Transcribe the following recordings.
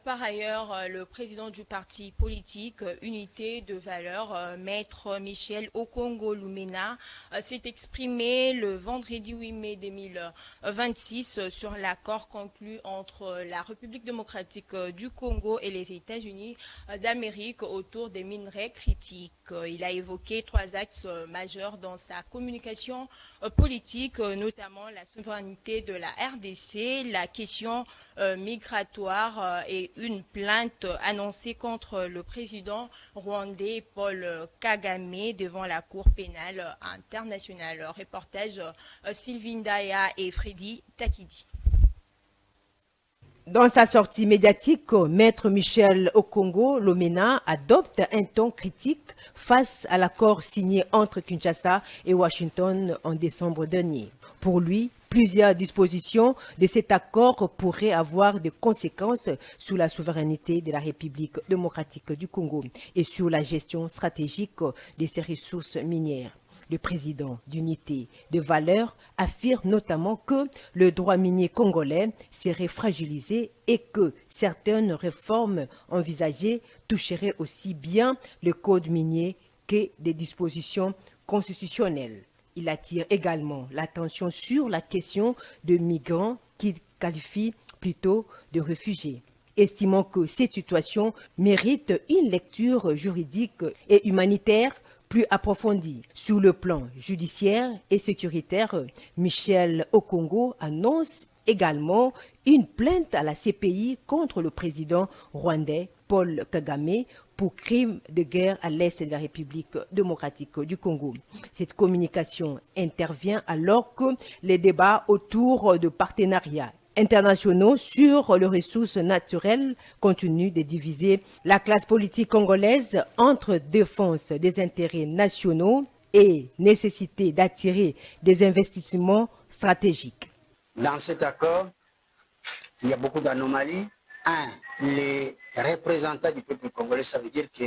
Par ailleurs, le président du parti politique Unité de Valeurs, Maître Michel Okongo-Lumena, s'est exprimé le vendredi 8 mai 2026 sur l'accord conclu entre la République démocratique du Congo et les États-Unis d'Amérique autour des minerais critiques. Il a évoqué trois axes majeurs dans sa communication politique, notamment la souveraineté de la RDC, la question migratoire et une plainte annoncée contre le président rwandais Paul Kagame devant la Cour pénale internationale. Reportage Sylvie Ndaya et Freddy Takidi. Dans sa sortie médiatique, Maître Michel Okongo-Lumena adopte un ton critique face à l'accord signé entre Kinshasa et Washington en décembre dernier. Pour lui, plusieurs dispositions de cet accord pourraient avoir des conséquences sur la souveraineté de la République démocratique du Congo et sur la gestion stratégique de ses ressources minières. Le président d'Unité de Valeurs affirme notamment que le droit minier congolais serait fragilisé et que certaines réformes envisagées toucheraient aussi bien le code minier que des dispositions constitutionnelles. Il attire également l'attention sur la question de migrants qu'il qualifie plutôt de réfugiés, estimant que cette situation mérite une lecture juridique et humanitaire plus approfondie. Sur le plan judiciaire et sécuritaire, Michel Okongo annonce également une plainte à la CPI contre le président rwandais Paul Kagame pour crimes de guerre à l'est de la République démocratique du Congo. Cette communication intervient alors que les débats autour de partenariats internationaux sur les ressources naturelles continuent de diviser la classe politique congolaise entre défense des intérêts nationaux et nécessité d'attirer des investissements stratégiques. Dans cet accord, il y a beaucoup d'anomalies. Les représentants du peuple congolais, ça veut dire que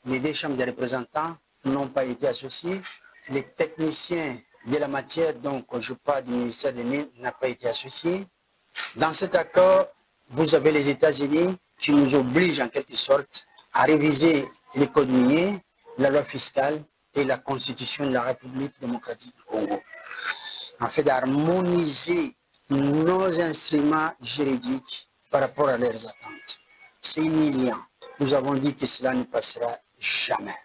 les deux chambres des représentants n'ont pas été associés. Les techniciens de la matière, donc je parle du ministère des Mines, n'a pas été associé. Dans cet accord, vous avez les États-Unis qui nous obligent en quelque sorte à réviser les codes miniers, la loi fiscale et la constitution de la République démocratique du Congo, en fait d'harmoniser nos instruments juridiques par rapport à leurs attentes. C'est humiliant. Nous avons dit que cela ne passera jamais.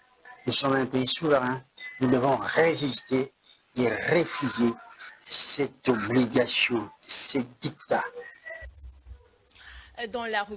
Nous sommes un pays souverain. Nous devons résister et refuser cette obligation, ce dictat. Dans la